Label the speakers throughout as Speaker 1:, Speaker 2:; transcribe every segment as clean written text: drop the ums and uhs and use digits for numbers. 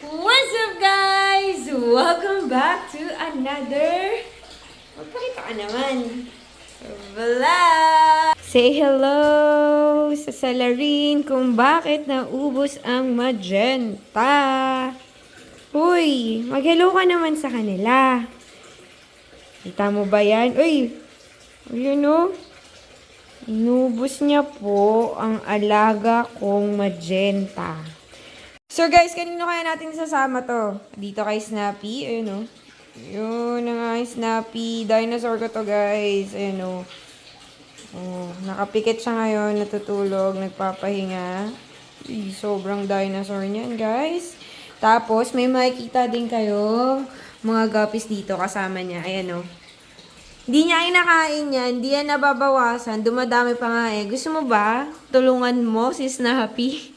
Speaker 1: What's up, guys? Welcome back to another magpakita ka naman vlog. Say hello sa salarin kung bakit naubos ang magenta. Uy, mag-hello ka naman sa kanila. Kita mo ba yan? Uy, yun o. Inubos niya po ang alaga kong magenta. So guys, kanino kaya natin sasama to? Dito kay Snappy, ayun o. Yun na nga yung Snappy. Dinosaur ko to guys, ayun o. Oh, nakapikit siya ngayon, natutulog, nagpapahinga. Sobrang dinosaur niyan guys. Tapos may makikita din kayo mga guppies dito kasama niya, ayan o. Hindi niya kinakain yan, hindi yan nababawasan, dumadami pa nga eh. Gusto mo ba? Tulungan mo si Snappy?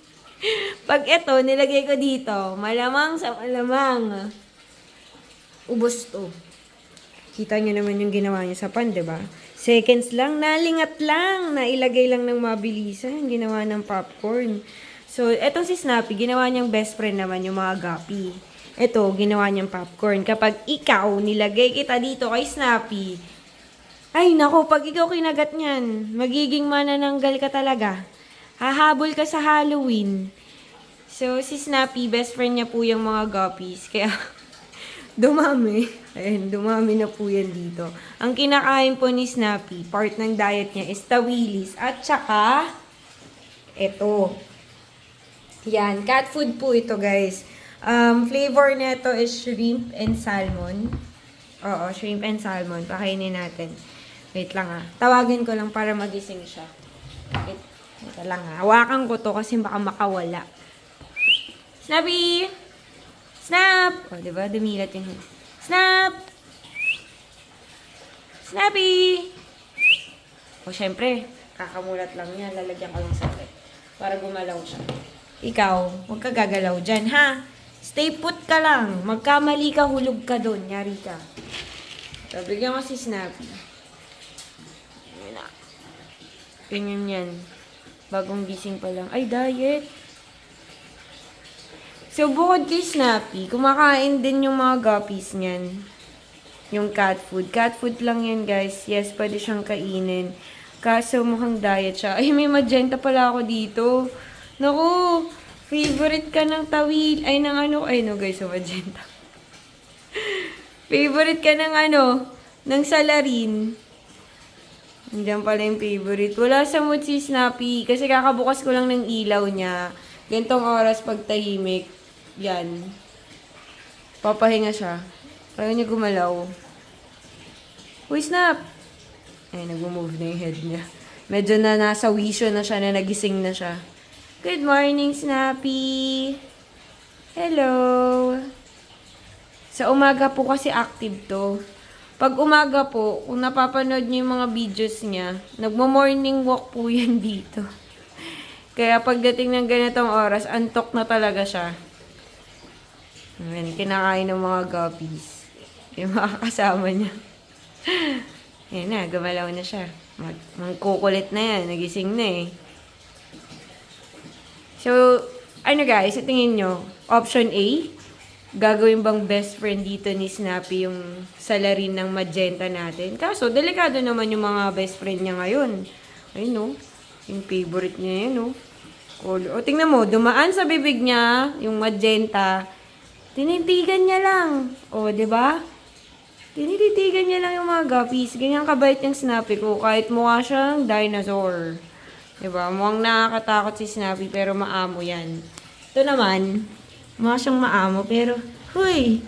Speaker 1: Pag ito, nilagay ko dito, malamang sa malamang, ubos to. Kita niyo naman yung ginawa niya sa pan, diba? Seconds lang, nalingat lang, nailagay lang ng mabilisan, ginawa ng popcorn. So, etong si Snappy, ginawa niyang best friend naman yung mga guppy. Ito, ginawa niyang popcorn. Kapag ikaw, nilagay kita dito kay Snappy, ay nako, pag ikaw kinagat niyan, magiging manananggal ka talaga. Hahabol ka sa Halloween. So, si Snappy, best friend niya po yung mga guppies. Kaya, dumami. Ayun, dumami na po yan dito. Ang kinakain po ni Snappy, part ng diet niya is tawilis. At saka, ito. Yan, cat food po ito, guys. Flavor nito is shrimp and salmon. Oo, shrimp and salmon. Pakainin natin. Wait lang Tawagan ko lang para magising siya. Ito lang Hawakan ko to kasi baka makawala. Snappy! Snap! O, diba? Dumilat yung Snap! Snappy! O, syempre, kakamulat lang yan. Lalagyan ko lang sa ulit para gumalaw siya. Ikaw, huwag ka gagalaw dyan, ha? Stay put ka lang. Magkamali ka, hulog ka doon. Yari ka. So, bigyan ko si Snappy. Ayan na. Ganyan yan. Bagong gising pa lang. Ay, diet. So, bukod kay Snappy, kumakain din yung mga guppies niyan. Yung cat food. Cat food lang yan, guys. Yes, pwede siyang kainin. Kaso, mukhang diet siya. Ay, may magenta pala ako dito. Naku, favorite ka ng tawil. Ay, ng ano. Ay, no, guys, so magenta. Favorite ka ng ano, ng salarin. Diyan pala yung favorite. Wala sa mood si Snappy. Kasi kakabukas ko lang ng ilaw niya. Gantong oras pag tahimik. Yan. Papahinga siya. Ayaw niya gumalaw. Uy, Snap! Ay, nag-move na yung head niya. Medyo na nasa wisyo na siya, na nagising na siya. Good morning, Snappy! Hello! Sa umaga po kasi active to. Pag umaga po, kung napapanood niyo yung mga videos niya, nagmo-morning walk po yan dito. Kaya pagdating ng ganitong oras, antok na talaga siya. Ayan, kinakain ng mga guppies. Yung mga kasama niya. Ayan na, gumalaw na siya. Mangkukulit na yan, nagising na eh. So, ano guys, sa tingin nyo, option A, gagawin bang best friend dito ni Snappy yung salarin ng magenta natin? Kaso, delikado naman yung mga best friend niya ngayon. Ayun no, yung favorite niya yun no. O, tingnan mo, dumaan sa bibig niya, yung magenta, tinitigan niya lang. O, diba? Tinititigan niya lang yung mga guppies. Ganyan kabait yung Snappy ko, kahit mukha siyang dinosaur. Diba? Mukhang nakakatakot si Snappy, pero maamo yan. Ito naman, mukha siyang maamo, pero, huy!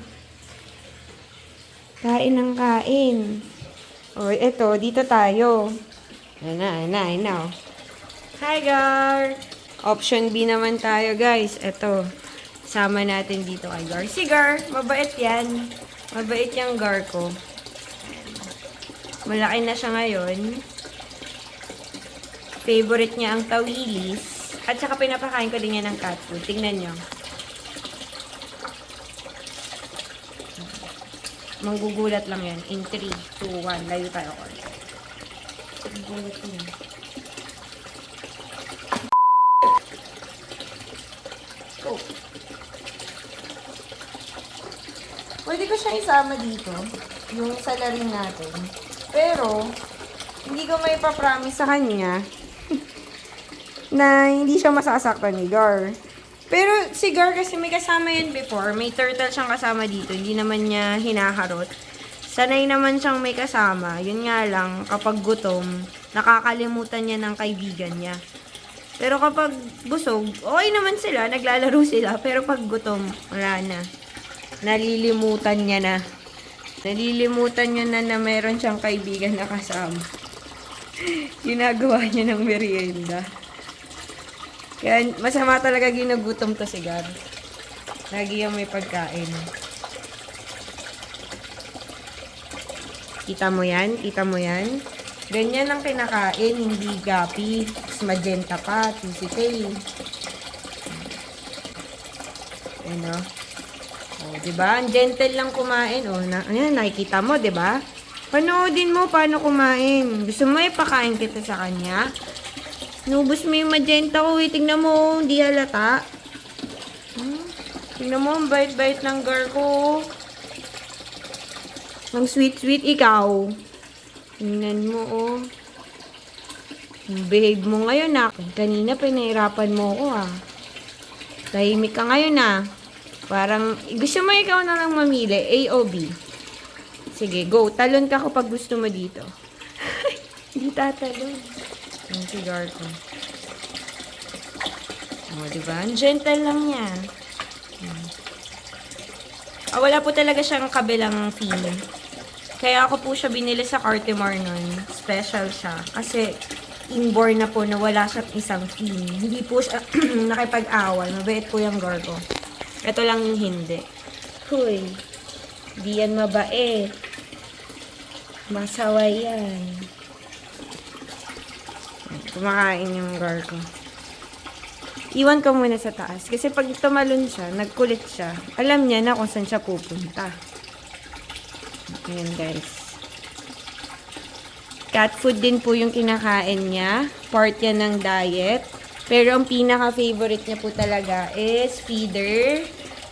Speaker 1: Kain ng kain. O, eto, dito tayo. Ayun na. Hi, Gar! Option B naman tayo, guys. Eto, sama natin dito kay Gar. Si Gar, mabait yan. Mabait yung Gar ko. Malaki na siya ngayon. Favorite niya ang tawilis. At saka pinapakain ko din yan ng cat food. Tingnan nyo. Manggugulat lang yan. In 3, 2, 1. Layo tayo ko. Manggugulat yan. Go. Pwede ko siya isama dito, yung salarin natin. Pero, hindi ko may papromise sa kanya na hindi siya masasaktan ni Gar. Pero si Gar kasi may kasama yan before. May turtle siyang kasama dito. Hindi naman niya hinaharot. Sanay naman siyang may kasama. Yun nga lang, kapag gutom, nakakalimutan niya ng kaibigan niya. Pero kapag busog, okay naman sila. Naglalaro sila. Pero pag gutom, wala na. Nalilimutan niya na. Nalilimutan niya na meron siyang kaibigan na kasama. Ginagawa niya ng merienda. Kaya masama talaga ginugutom to si Gar. Lagi yung may pagkain. Kita mo yan? Kita mo yan? Ganyan ang kinakain, hindi gapi. Magenta pa, tusitay. Ano? O, diba? Ang gentle lang kumain. O, ayan, nakikita mo, diba? Panoodin mo paano kumain. Gusto mo ipakain kita sa kanya? Nubos mo yung magenta ko, eh. Tingnan mo, hindi halata. Tingnan mo, ang bait-bait ng girl ko. Ang sweet-sweet ikaw. Tingnan mo, oh. Yung behave mo ngayon, ah. Kanina, pinahirapan mo ko, ah. Tahimik ka ngayon, ah. Parang, gusto mo ikaw na lang mamili, A o B. Sige, go. Talon ka kapag gusto mo dito. Hindi tatalon. Yung cigar ko. O, diba? Ang gentle lang niya. Wala po talaga siyang kabilang fee. Kaya ako po siya binili sa Cartimar nun. Special siya. Kasi, inborn na po na wala siyang isang fee. Hindi po siya nakipag-awal. Mabait po yung Gar ko. Ito lang yung hindi. Huy. Di yan mabait. Masaway yan. Kumakain yung Gar ko. Iwan ko muna sa taas. Kasi pag tumalon siya, nagkulit siya, alam niya na kung saan siya pupunta. Ayan, guys. Cat food din po yung kinakain niya. Part yan ng diet. Pero ang pinaka-favorite niya po talaga is feeder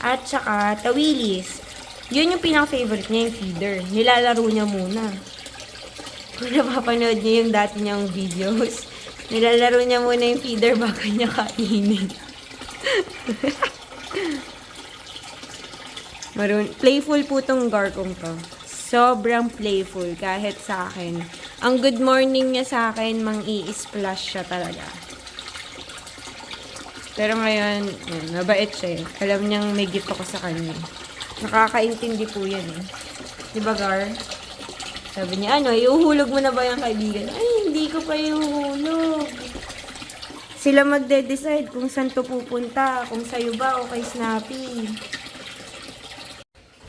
Speaker 1: at saka tawilis. Yun yung pinaka-favorite niya, yung feeder. Nilalaro niya muna. Kung napapanood niya yung dati niyang videos, nilalaro niya muna yung feeder bago niya kainin. Playful po tong garkong to. Sobrang playful kahit sa akin. Ang good morning niya sa akin, mang-i-splash siya talaga. Pero ngayon, mabait siya eh. Alam niyang may gift ako sa kanya. Nakakaintindi po yan eh. Diba, Gar? Sabi niya, ano, iuhulog mo na ba yung kaibigan? Ay, hindi ko pa iuhulog. Sila magde-decide kung saan to pupunta. Kung sa'yo ba o kay Snappy.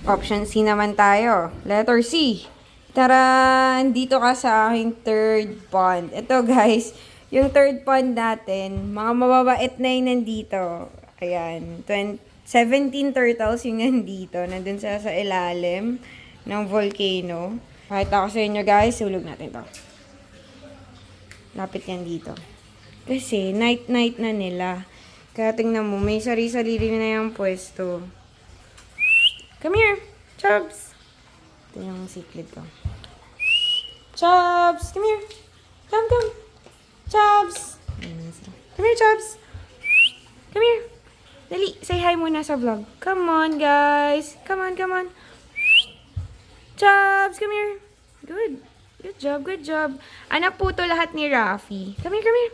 Speaker 1: Option C naman tayo. Letter C. Tara, dito ka sa aking third pond. Ito guys, yung third pond natin, mga mababait na yung nandito. Ayan, 17 turtles yung nandito. Nandun sila sa ilalim ng volcano. Pakita ko sa inyo guys, sulog natin to. Lapit yan dito. Kasi night-night na nila. Kaya tingnan mo, may sari-sarili na yung pwesto. Come here, Chubbs. Ito yung secret ko. Chubbs, come here. Come. Chubbs. Come here, Chubbs. Come here. Dali, say hi muna sa vlog. Come on, guys. Come on. Chubbs, come here. Good job. Anak po to lahat ni Rafi. Come here.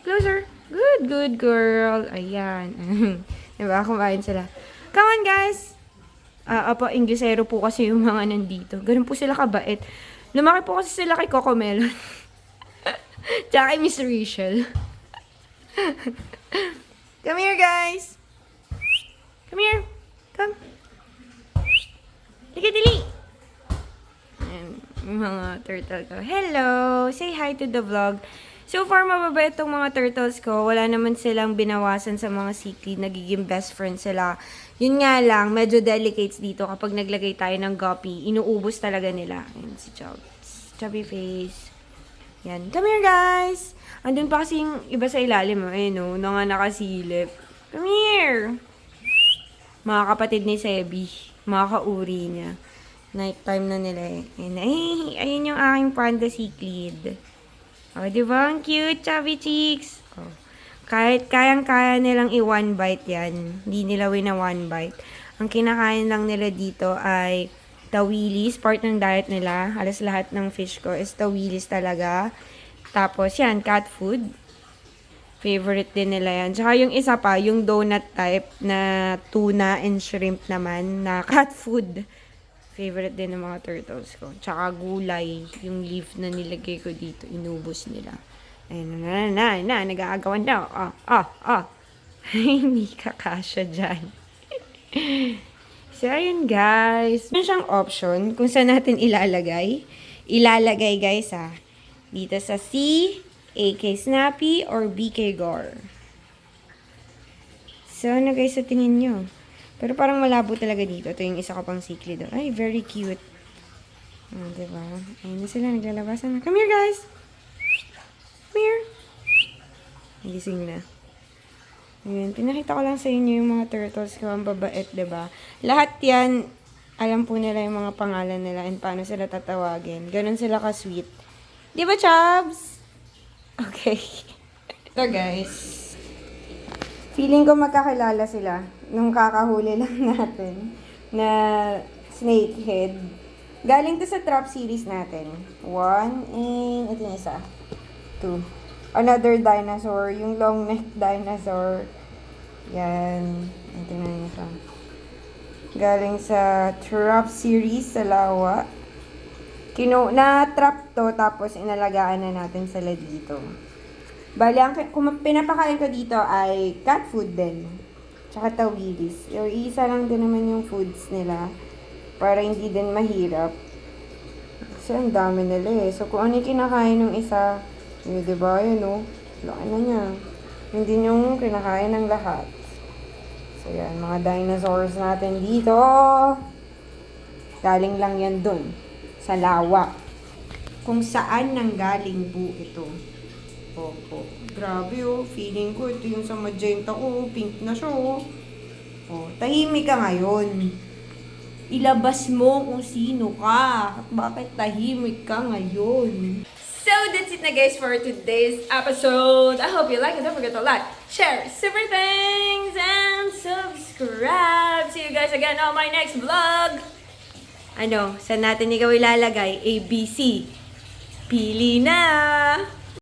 Speaker 1: Closer. Good girl. Ayan. Diba, kumain sila. Come on, guys. Inglesero po kasi yung mga nandito. Ganun po sila kabait. Lumaki po kasi sila kay Coco Melon. Tsaka kay Miss Rachel. Come here, guys. Come here. Come. Dali. Yung mga turtle ko. Hello! Say hi to the vlog. So far, mababait itong mga turtles ko. Wala naman silang binawasan sa mga cichlid. Nagiging best friends sila. Yun nga lang, medyo delicates dito kapag naglagay tayo ng guppy. Inuubos talaga nila. Ayan si Chubbs. Chubby face. Yan. Come here, guys! Andun pa kasi yung iba sa ilalim. Ayun o, na nga nakasilip. Come here! Mga kapatid ni Sebi. Mga kauri niya. Nighttime na nila eh. Ayun yung aking panda cichlid. Oh, di ba? Ang cute, chubby cheeks. Oh. Kahit kayang-kaya nilang i-one bite yan. Hindi nila wina one bite. Ang kinakain lang nila dito ay tawilis. Part ng diet nila. Halos lahat ng fish ko is tawilis talaga. Tapos yan, cat food. Favorite din nila yan. Tsaka yung isa pa, yung donut type na tuna and shrimp naman na cat food. Favorite din ng mga turtles ko. Tsaka gulay, yung leaf na nilagay ko dito, inubos nila. Ayun, nag-aagawan daw. Hindi kakasya dyan. So, ayun guys. Meron siyang option kung saan natin ilalagay. Ilalagay guys dito sa C, AK Snappy, or BK Gore. So, ano guys sa tingin nyo? Pero parang malabo talaga dito. Ito yung isa ko pang cichlid. Ay, very cute. Diba? Ayun na sila, naglalabasan na. Come here, guys! Come here! Nagising na. Ayun, pinakita ko lang sa inyo yung mga turtles ko. Ang babait, diba? Lahat yan, alam po nila yung mga pangalan nila and paano sila tatawagin. Ganon sila ka-sweet. Diba, Chubs? Okay. Ito, guys. Feeling ko magkakilala sila nung kakahuli lang natin na snakehead. Galing to sa trap series natin. 1 and ito yung isa. 2. Another dinosaur. Yung long neck dinosaur. Yan. Ito na yung isa. Galing sa trap series sa lawa. Na-trap to tapos inalagaan na natin sila dito. Bali, kung pinapakain ko dito ay cat food din. Tsaka tawilis. Yung isa lang din naman yung foods nila. Para hindi din mahirap. Kasi ang dami nila eh. So, kung ano yung kinakain ng isa, yun, diba? Yun, oh. Laki na niya. Hindi yung kinakain ng lahat. So, yan. Mga dinosaurs natin dito. Galing lang yan dun. Sa lawa. Kung saan nanggaling po ito. Opo. Grabe oh. Feeling ko ito yung sa magenta ko. Pink na siya oh. Oh, tahimik ka ngayon. Ilabas mo kung sino ka. At bakit tahimik ka ngayon. So, that's it na guys for today's episode. I hope you like it. Don't forget to like, share, super thanks, and subscribe. See you guys again on my next vlog. Ano, saan natin ikaw ilalagay? ABC. Pili na!